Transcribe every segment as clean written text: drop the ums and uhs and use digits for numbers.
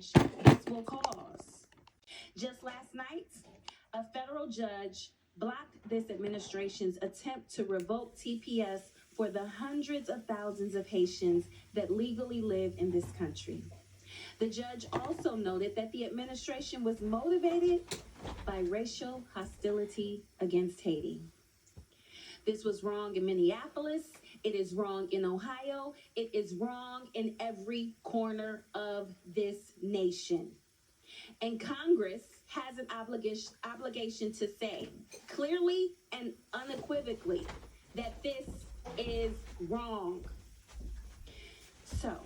this will cause. Just last night, a federal judge blocked this administration's attempt to revoke TPS for the hundreds of thousands of Haitians that legally live in this country. The judge also noted that the administration was motivated by racial hostility against Haiti. This was wrong in Minneapolis. It is wrong in Ohio. It is wrong in every corner of this nation. And Congress has an obligation to say clearly and unequivocally that this is wrong. So,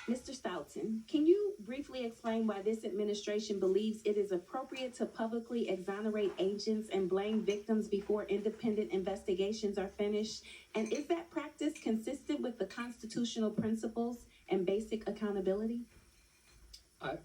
Mr. Stoughton, can you briefly explain why this administration believes it is appropriate to publicly exonerate agents and blame victims before independent investigations are finished? And is that practice consistent with the constitutional principles and basic accountability?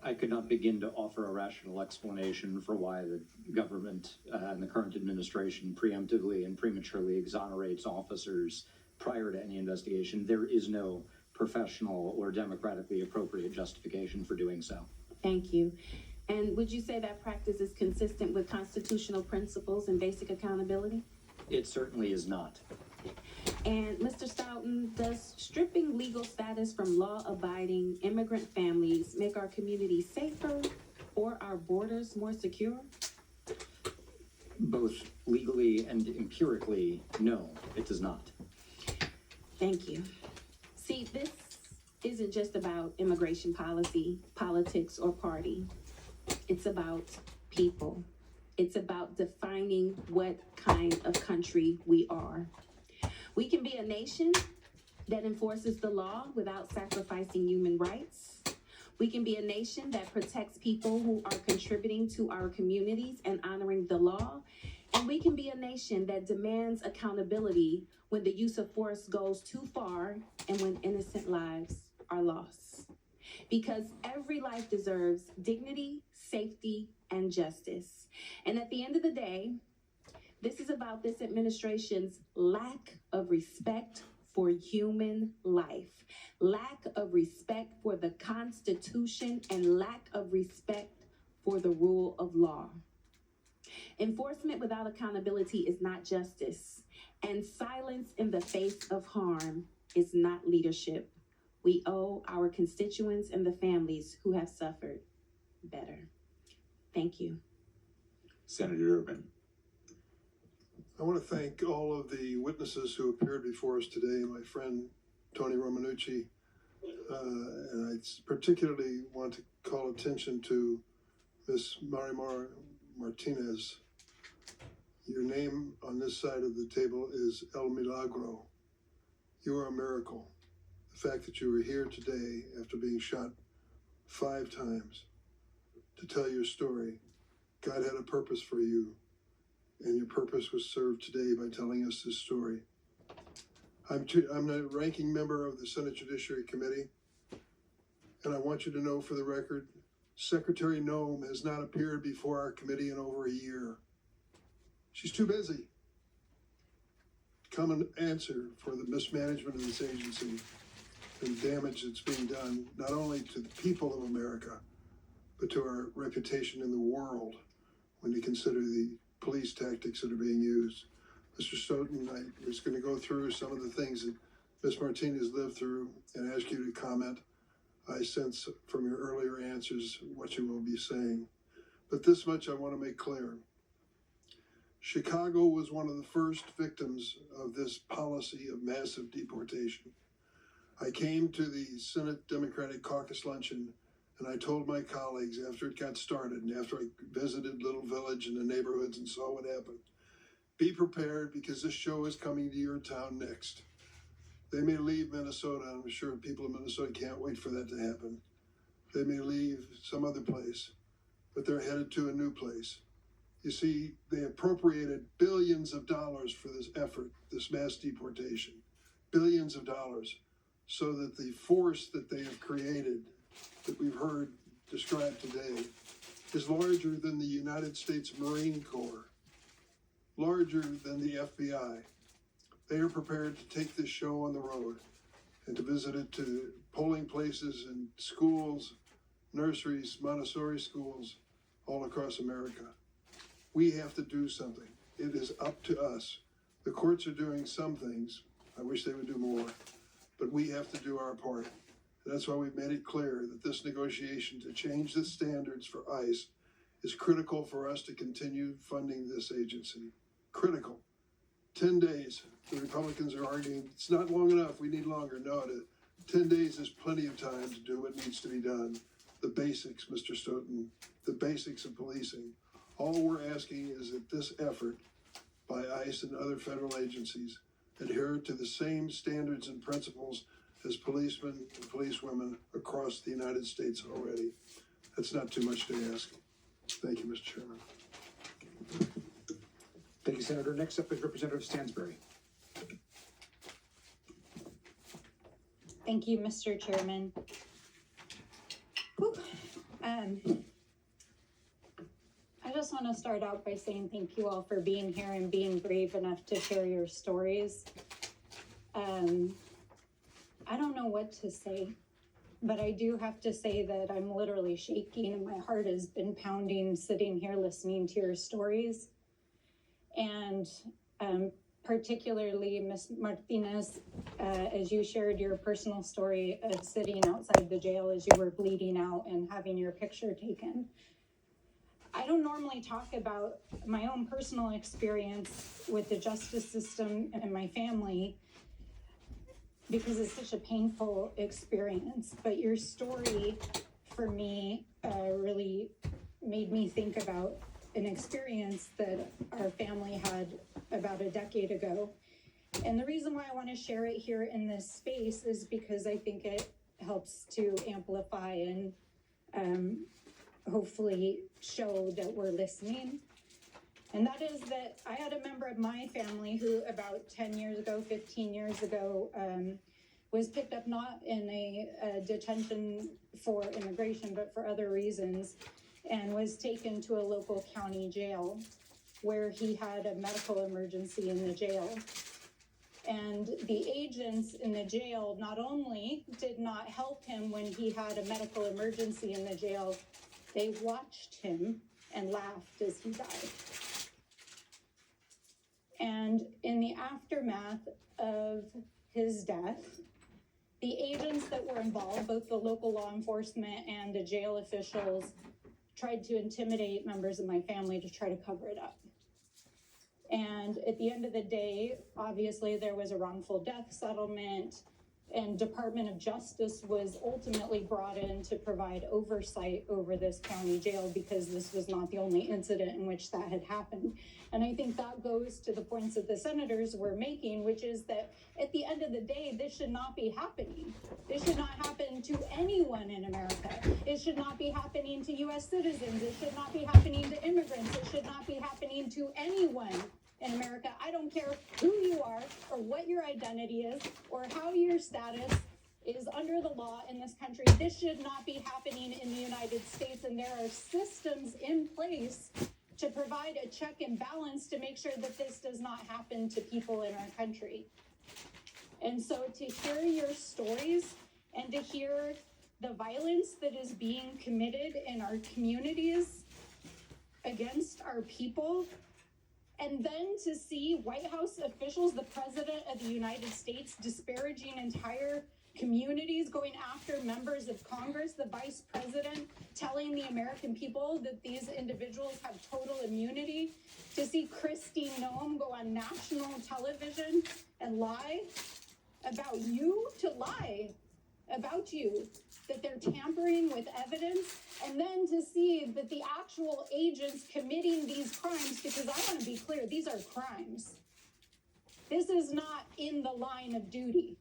I could not begin to offer a rational explanation for why the government and the current administration preemptively and prematurely exonerates officers prior to any investigation. There is no professional or democratically appropriate justification for doing so. Thank you. And would you say that practice is consistent with constitutional principles and basic accountability? It certainly is not. And Mr. Stoughton, does stripping legal status from law-abiding immigrant families make our communities safer or our borders more secure? Both legally and empirically, no, it does not. Thank you. See, this isn't just about immigration policy, politics, or party. It's about people. It's about defining what kind of country we are. We can be a nation that enforces the law without sacrificing human rights. We can be a nation that protects people who are contributing to our communities and honoring the law. And we can be a nation that demands accountability when the use of force goes too far and when innocent lives are lost. Because every life deserves dignity, safety, and justice. And at the end of the day, this is about this administration's lack of respect for human life, lack of respect for the Constitution, and lack of respect for the rule of law. Enforcement without accountability is not justice, and silence in the face of harm is not leadership. We owe our constituents and the families who have suffered better. Thank you. Senator Durbin. I want to thank all of the witnesses who appeared before us today, my friend Tony Romanucci, and I particularly want to call attention to Ms. Marimar Martinez. Your name on this side of the table is El Milagro. You are a miracle. The fact that you were here today after being shot 5 times to tell your story, God had a purpose for you. And your purpose was served today by telling us this story. I'm the ranking member of the Senate Judiciary Committee, and I want you to know for the record, Secretary Noem has not appeared before our committee in over a year. She's too busy. Come and answer for the mismanagement of this agency and the damage that's being done, not only to the people of America, but to our reputation in the world when you consider the police tactics that are being used. Mr. Stoughton, I was going to go through some of the things that Ms. Martinez lived through and ask you to comment. I sense from your earlier answers what you will be saying. But this much I want to make clear. Chicago was one of the first victims of this policy of massive deportation. I came to the Senate Democratic Caucus luncheon and I told my colleagues after it got started and after I visited Little Village and the neighborhoods and saw what happened, be prepared because this show is coming to your town next. They may leave Minnesota. I'm sure people in Minnesota can't wait for that to happen. They may leave some other place, but they're headed to a new place. You see, they appropriated billions of dollars for this effort, this mass deportation, billions of dollars, so that the force that they have created that we've heard described today is larger than the United States Marine Corps, larger than the FBI. They are prepared to take this show on the road and to visit it to polling places and schools, nurseries, Montessori schools all across America. We have to do something. It is up to us. The courts are doing some things. I wish they would do more, but we have to do our part. That's why we've made it clear that this negotiation to change the standards for ICE is critical for us to continue funding this agency. Critical. 10 days. The Republicans are arguing it's not long enough. We need longer. No, 10 days is plenty of time to do what needs to be done. The basics, Mr. Stoughton, the basics of policing. All we're asking is that this effort by ICE and other federal agencies adhere to the same standards and principles as policemen and policewomen across the United States already. That's not too much to ask. Thank you, Mr. Chairman. Thank you, Senator. Next up is Representative Stansbury. Thank you, Mr. Chairman. Whew. I just want to start out by saying thank you all for being here and being brave enough to share your stories. I don't know what to say, but I do have to say that I'm literally shaking and my heart has been pounding sitting here listening to your stories. And particularly, Ms. Martinez, as you shared your personal story of sitting outside the jail as you were bleeding out and having your picture taken. I don't normally talk about my own personal experience with the justice system and my family because it's such a painful experience, but your story for me really made me think about an experience that our family had about a decade ago. And the reason why I want to share it here in this space is because I think it helps to amplify and hopefully show that we're listening. And that is that I had a member of my family who about 10 years ago, 15 years ago, was picked up not in a detention for immigration, but for other reasons, and was taken to a local county jail where he had a medical emergency in the jail. And the agents in the jail not only did not help him when he had a medical emergency in the jail, they watched him and laughed as he died. And in the aftermath of his death, the agents that were involved, both the local law enforcement and the jail officials, tried to intimidate members of my family to try to cover it up. And at the end of the day, obviously there was a wrongful death settlement, and Department of Justice was ultimately brought in to provide oversight over this county jail because this was not the only incident in which that had happened. And I think that goes to the points that the senators were making, which is that at the end of the day, this should not be happening. This should not happen to anyone in America. It should not be happening to US citizens. It should not be happening to immigrants. It should not be happening to anyone in America. I don't care who you are or what your identity is or how your status is under the law in this country. This should not be happening in the United States, and there are systems in place to provide a check and balance to make sure that this does not happen to people in our country. And so to hear your stories and to hear the violence that is being committed in our communities against our people, and then to see White House officials, the President of the United States, disparaging entire communities, going after members of Congress, the Vice President telling the American people that these individuals have total immunity, to see Kristi Noem go on national television and lie about you, that they're tampering with evidence, and then to see that the actual agents committing these crimes, because I want to be clear, these are crimes. This is not in the line of duty.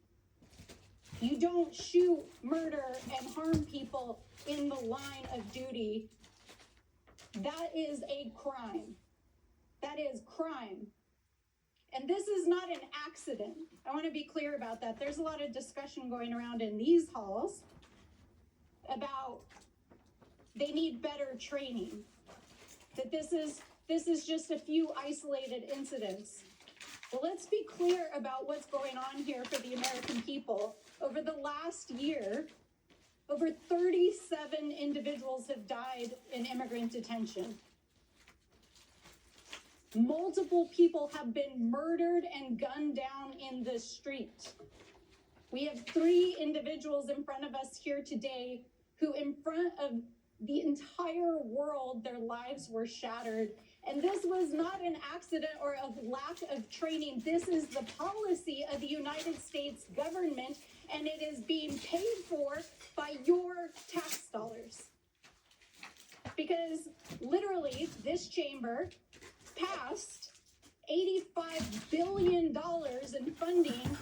You don't shoot, murder, and harm people in the line of duty. That is a crime. That is crime. And this is not an accident. I want to be clear about that. There's a lot of discussion going around in these halls about they need better training, that this is just a few isolated incidents. Well, let's be clear about what's going on here for the American people. Over the last year, Over 37 individuals have died in immigrant detention. Multiple people have been murdered and gunned down in the street. We have 3 individuals in front of us here today who, in front of the entire world, their lives were shattered. And this was not an accident or a lack of training. This is the policy of the United States government, and it is being paid for by your tax dollars. Because literally, this chamber passed $85 billion in funding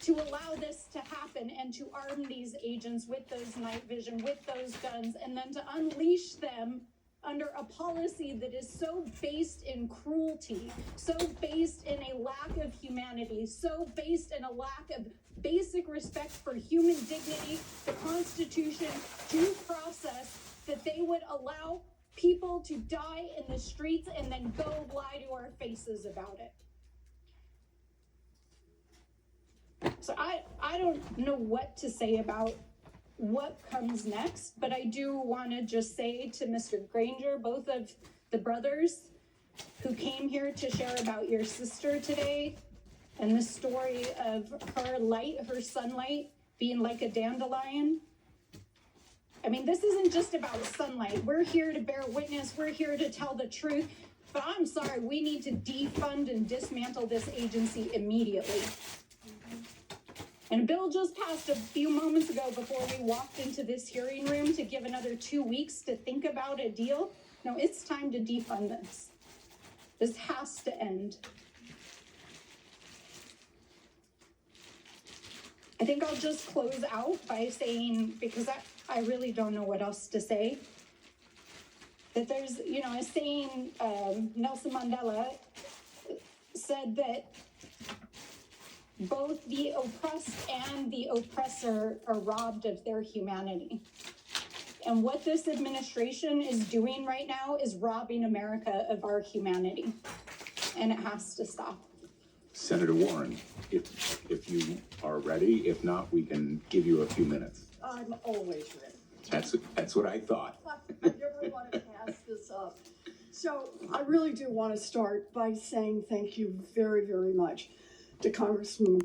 to allow this to happen and to arm these agents with those night vision, with those guns, and then to unleash them under a policy that is so based in cruelty, so based in a lack of humanity, so based in a lack of basic respect for human dignity, the Constitution, due process, that they would allow people to die in the streets and then go lie to our faces about it. So I don't know what to say about what comes next, but I do want to just say to Mr. Granger, both of the brothers who came here to share about your sister today and the story of her light, her sunlight being like a dandelion. I mean, this isn't just about sunlight. We're here to bear witness. We're here to tell the truth. But I'm sorry, we need to defund and dismantle this agency immediately. And a bill just passed a few moments ago before we walked into this hearing room to give another 2 weeks to think about a deal. No, it's time to defund this. This has to end. I think I'll just close out by saying, because I really don't know what else to say, that there's, a saying, Nelson Mandela said that both the oppressed and the oppressor are robbed of their humanity. And what this administration is doing right now is robbing America of our humanity. And it has to stop. Senator Warren, if you are ready, if not, we can give you a few minutes. I'm always ready. That's what I thought. I never want to pass this up. So I really do want to start by saying thank you very, very much to Congressman